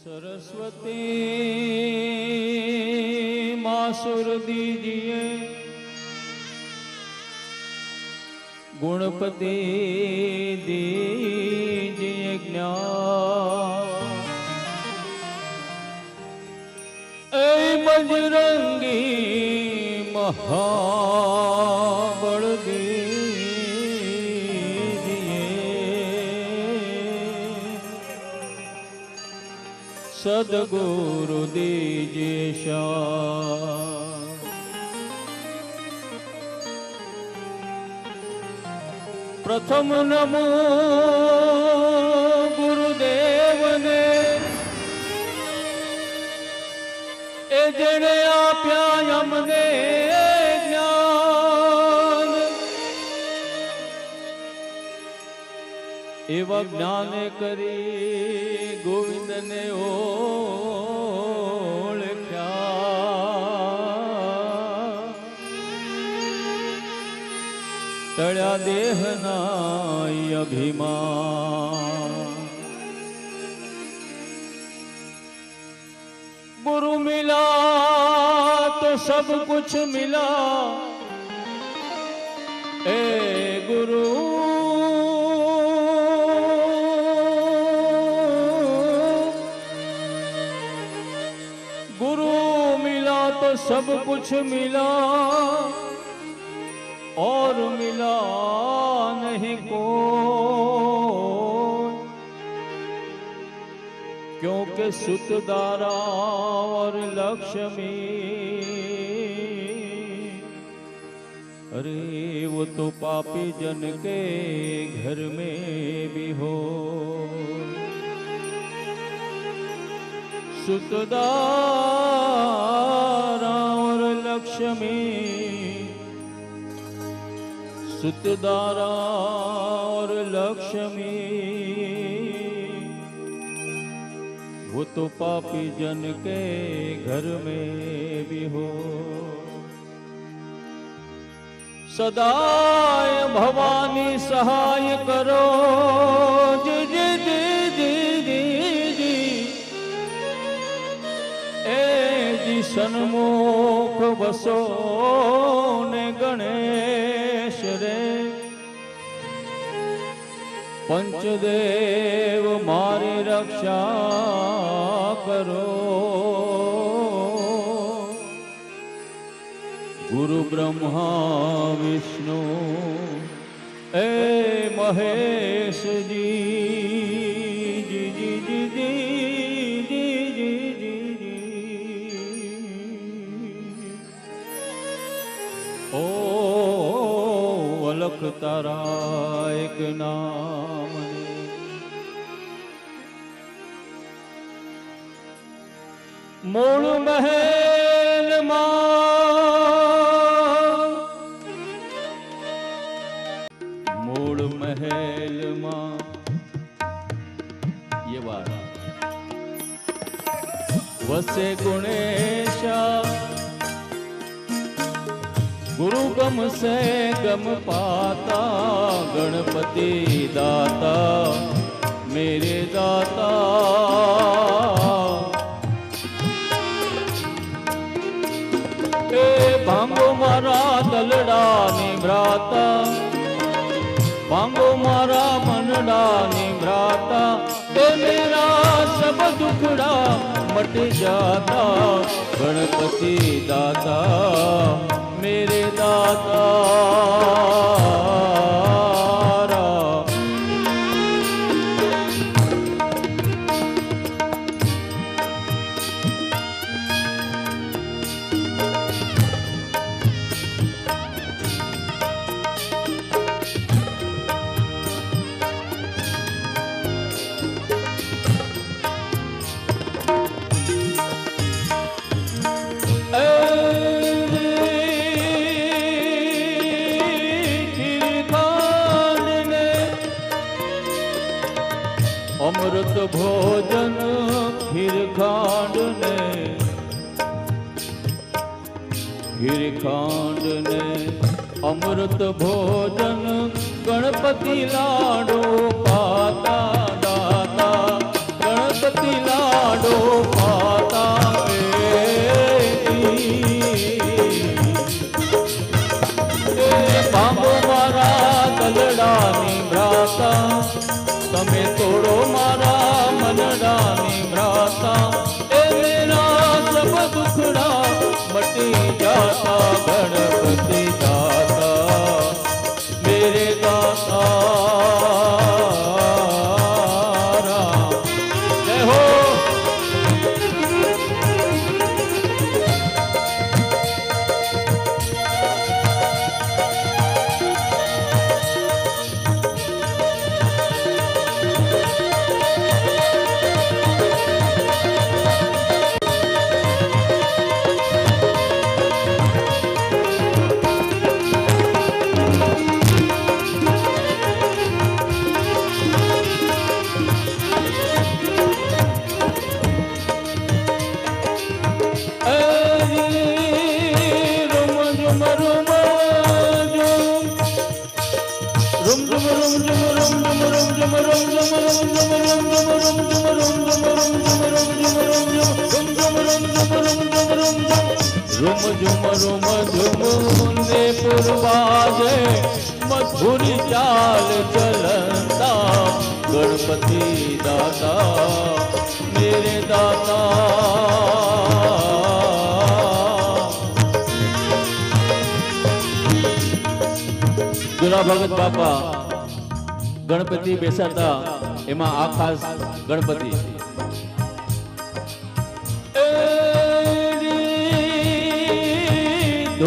सरस्वती मासुर दीजिए, गुणपति दीजिए ज्ञान। ऐ बजरंगी महाबल सदगुरु दीजिए शान। प्रथम नमो गुरुदेव ने, ए जने आप्या अमने ज्ञान। एवा ज्ञान करी गोविंद ने ओळख्या। तळ्या देहना अभिमान। गुरु मिला तो सब कुछ मिला, ए गुरु सब कुछ मिला और मिला नहीं कोई, क्योंकि सुतदारा और लक्ष्मी, अरे वो तो पापी जन के घर में भी हो। सुतदारा और लक्ष्मी, सुतदारा और लक्ष्मी, वो तो पापी जन के घर में भी हो। सदाय भवानी सहाय करो, जी जी जी जी जी जी। सन्मुख बसो ने गणेश रे, पंचदेव मारी रक्षा करो। गुरु ब्रह्मा विष्णु ए महेश जी जी जी जी जी जी जी जी। ओ अलख तारा एक नाम, मूल महल मूल महल मां, ये बात वसे गुणेशा। गुरु गम से गम पाता, गणपति दाता मेरे दाता। ए भांगो मारा दलड़ा निभ्राता, भांगो मारा मनड़ा निभ्राता। ए मेरा सब दुखड़ा मट जाता, गणपति दाता मेरे दाता। अमृत भोजन खीर खांड ने अमृत भोजन गणपति लाडो पाता दाता। गणपति લાડો પાતા બાબો મારા દલડાની ભ્રાતા તમે તોડો મારા મનડાની ભ્રાતા એ મેરા સબ દુખડા મટી જાતા ગણપતિ દાતા મેરે દાતા પૂર્વાજે મધુરી ચાલ ચલતા ગણપતિ દાતા મેરે દાતા જુના ભગત બાપા ગણપતિ બેસાડતા એમાં આ ખાસ ગણપતિ